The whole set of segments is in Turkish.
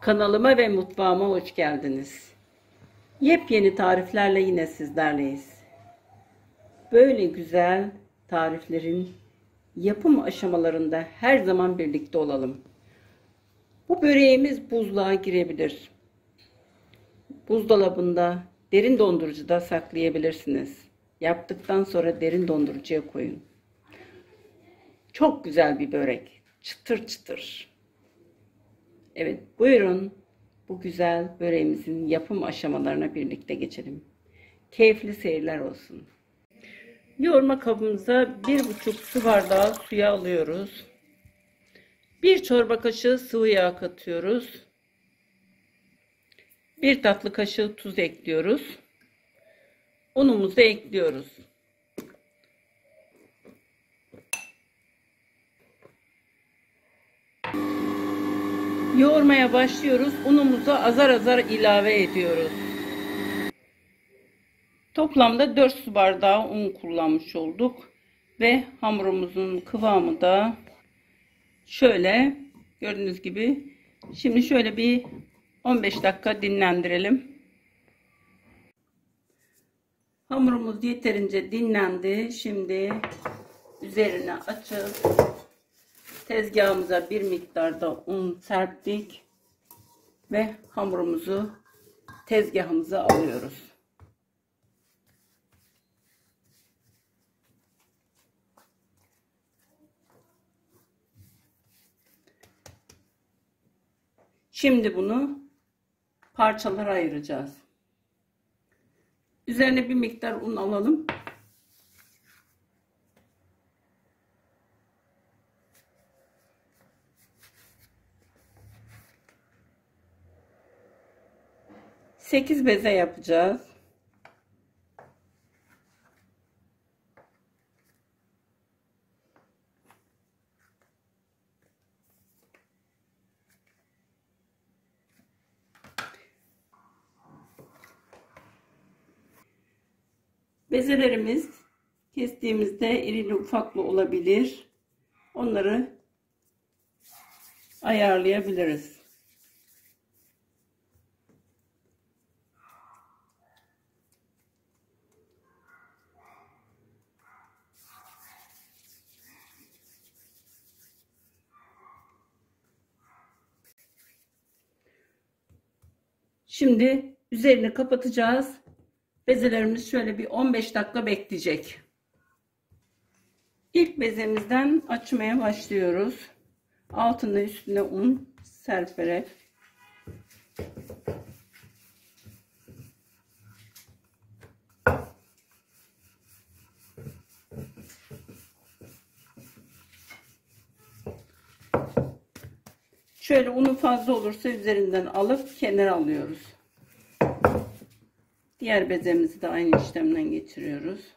Kanalıma ve mutfağıma hoş geldiniz. Yepyeni tariflerle yine sizlerleyiz. Böyle güzel tariflerin yapım aşamalarında her zaman birlikte olalım. Bu böreğimiz buzluğa girebilir. Buzdolabında, derin dondurucuda saklayabilirsiniz. Yaptıktan sonra derin dondurucuya koyun. Çok güzel bir börek. Çıtır çıtır. Evet, buyurun bu güzel böreğimizin yapım aşamalarına birlikte geçelim. Keyifli seyirler olsun. Yoğurma kabımıza 1,5 su bardağı suya alıyoruz. 1 çorba kaşığı sıvı yağ katıyoruz. 1 tatlı kaşığı tuz ekliyoruz. Unumuzu ekliyoruz. Yoğurmaya başlıyoruz. Unumuzu azar azar ilave ediyoruz. Toplamda 4 su bardağı un kullanmış olduk. Ve hamurumuzun kıvamı da şöyle gördüğünüz gibi. Şimdi şöyle bir 15 dakika dinlendirelim. Hamurumuz yeterince dinlendi. Şimdi üzerine açıp tezgahımıza bir miktarda un serptik ve hamurumuzu tezgahımıza alıyoruz. Şimdi bunu parçalara ayıracağız. Üzerine bir miktar un alalım. Sekiz beze yapacağız. Bezelerimiz kestiğimizde irili ufaklı olabilir. Onları ayarlayabiliriz. Şimdi üzerini kapatacağız. Bezelerimiz şöyle bir 15 dakika bekleyecek. İlk bezemizden açmaya başlıyoruz. Altına üstüne un serperek. Şöyle unu fazla olursa üzerinden alıp kenara alıyoruz. Diğer bezemizi de aynı işlemden geçiriyoruz.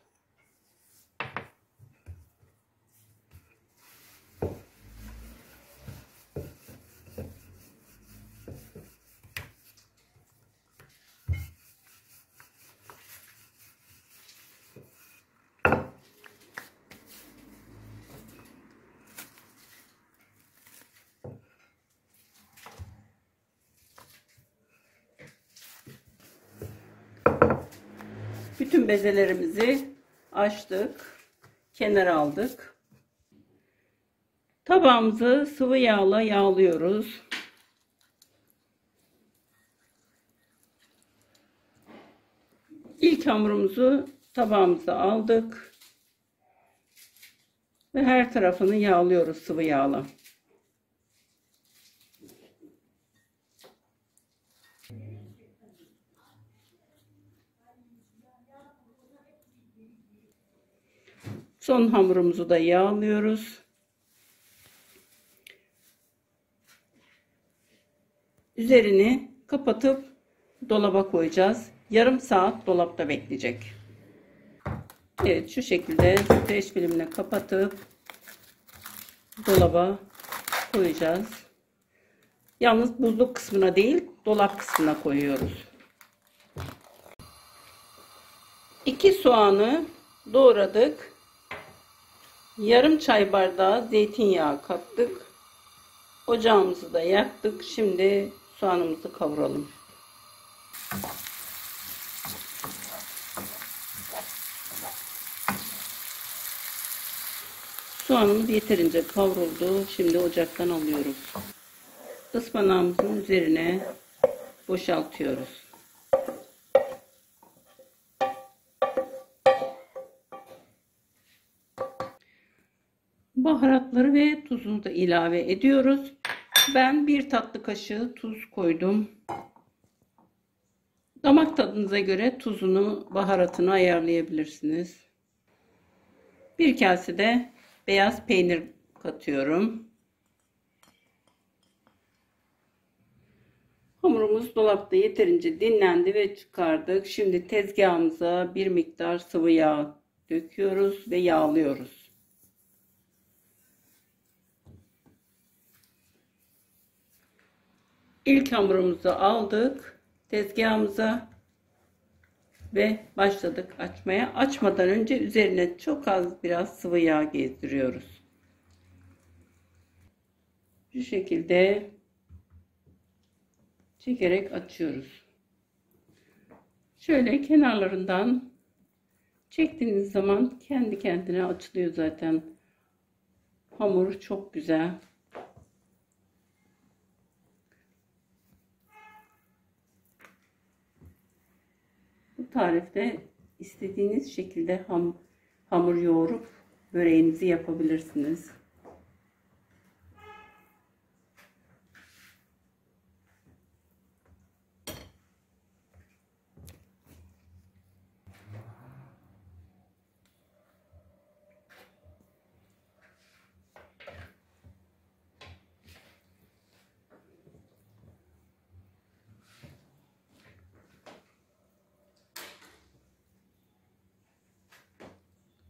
Bütün bezelerimizi açtık, kenara aldık. Tabağımızı sıvı yağla yağlıyoruz. İlk hamurumuzu tabağımıza aldık ve her tarafını yağlıyoruz sıvı yağla. Son hamurumuzu da yağlıyoruz. Üzerini kapatıp dolaba koyacağız. Yarım saat dolapta bekleyecek. Evet, şu şekilde streç filmle kapatıp dolaba koyacağız. Yalnız buzluk kısmına değil, dolap kısmına koyuyoruz. 2 soğanı doğradık. Yarım çay bardağı zeytinyağı kattık. Ocağımızı da yaktık. Şimdi soğanımızı kavuralım. Soğanımız yeterince kavruldu. Şimdi ocaktan alıyoruz. Ispanağımızın üzerine boşaltıyoruz. Baharatları ve tuzunu da ilave ediyoruz. Ben 1 tatlı kaşığı tuz koydum. Damak tadınıza göre tuzunu, baharatını ayarlayabilirsiniz. 1 kase de beyaz peynir katıyorum. Hamurumuz dolapta yeterince dinlendi ve çıkardık. Şimdi tezgahımıza bir miktar sıvı yağ döküyoruz ve yağlıyoruz. İlk hamurumuzu aldık tezgahımıza ve başladık açmaya. Açmadan önce üzerine çok az biraz sıvı yağ gezdiriyoruz. Bu şekilde çekerek açıyoruz. Şöyle kenarlarından çektiğiniz zaman kendi kendine açılıyor zaten. Hamur çok güzel. Bu tarifte istediğiniz şekilde hamur yoğurup böreğinizi yapabilirsiniz.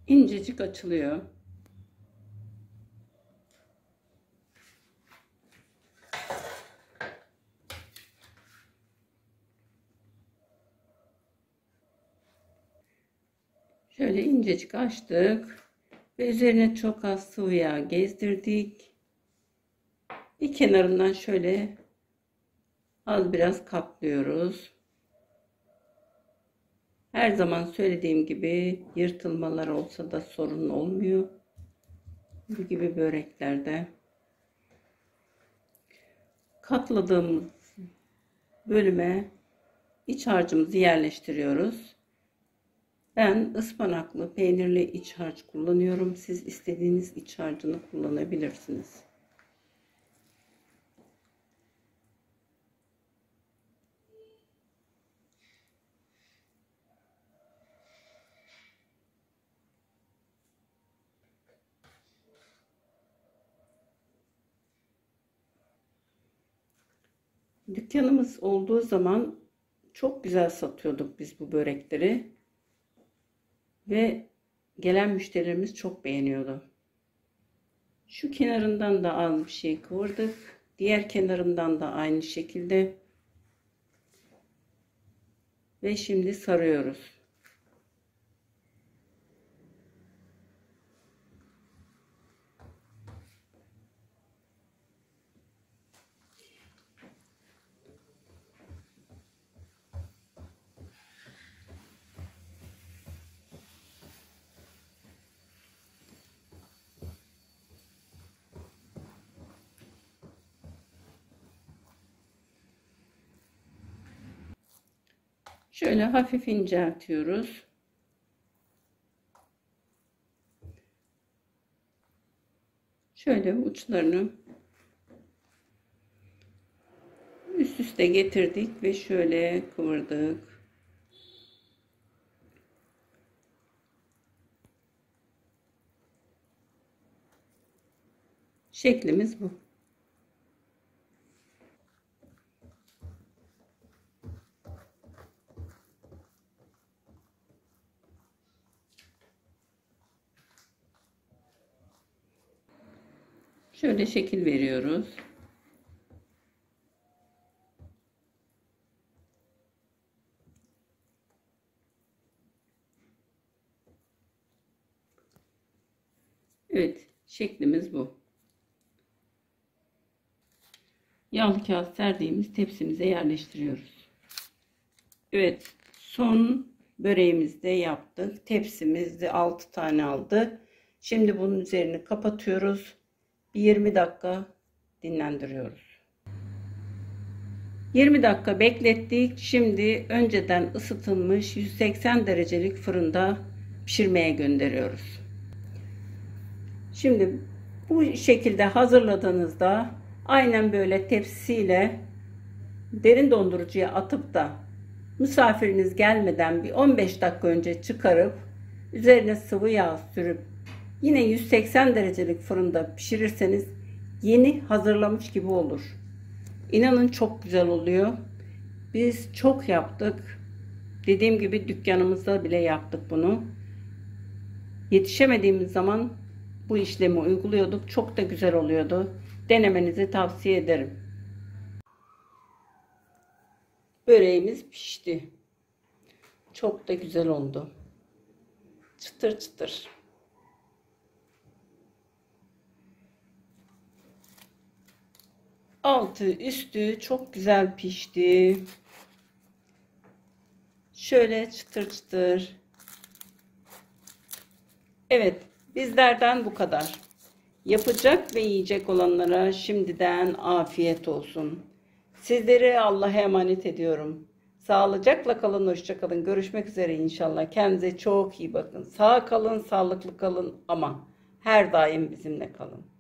İncecik açılıyor. Şöyle incecik açtık ve üzerine çok az sıvı yağ gezdirdik. Bir kenarından şöyle az biraz kaplıyoruz. Her zaman söylediğim gibi yırtılmalar olsa da sorun olmuyor. Bu gibi böreklerde katladığımız bölüme iç harcımızı yerleştiriyoruz. Ben ıspanaklı, peynirli iç harç kullanıyorum. Siz istediğiniz iç harcını kullanabilirsiniz. Dükkanımız olduğu zaman çok güzel satıyorduk biz bu börekleri ve gelen müşterilerimiz çok beğeniyordu. Şu kenarından da az bir şey kıvırdık. Diğer kenarından da aynı şekilde ve şimdi sarıyoruz. Şöyle hafif inceltiyoruz. Şöyle uçlarını üst üste getirdik ve şöyle kıvırdık. Şeklimiz bu. Şöyle şekil veriyoruz. Evet, şeklimiz bu. yağlı kağıt serdiğimiz tepsimize yerleştiriyoruz. Evet, son böreğimizi de yaptık. Tepsimizde 6 tane aldı. Şimdi bunun üzerini kapatıyoruz. 20 dakika dinlendiriyoruz. 20 dakika beklettik. Şimdi önceden ısıtılmış 180 derecelik fırında pişirmeye gönderiyoruz. Şimdi bu şekilde hazırladığınızda aynen böyle tepsiyle derin dondurucuya atıp da misafiriniz gelmeden bir 15 dakika önce çıkarıp üzerine sıvı yağ sürüp yine 180 derecelik fırında pişirirseniz yeni hazırlamış gibi olur. İnanın çok güzel oluyor. Biz çok yaptık. Dediğim gibi dükkanımızda bile yaptık bunu. Yetişemediğimiz zaman bu işlemi uyguluyorduk. Çok da güzel oluyordu. Denemenizi tavsiye ederim. Böreğimiz pişti. Çok da güzel oldu. Çıtır çıtır. Altı üstü çok güzel pişti. Şöyle çıtır çıtır. Evet, bizlerden bu kadar. Yapacak ve yiyecek olanlara şimdiden afiyet olsun. Sizleri Allah'a emanet ediyorum. Sağlıcakla kalın, hoşça kalın. Görüşmek üzere inşallah. Kendinize çok iyi bakın. Sağ kalın, sağlıklı kalın ama her daim bizimle kalın.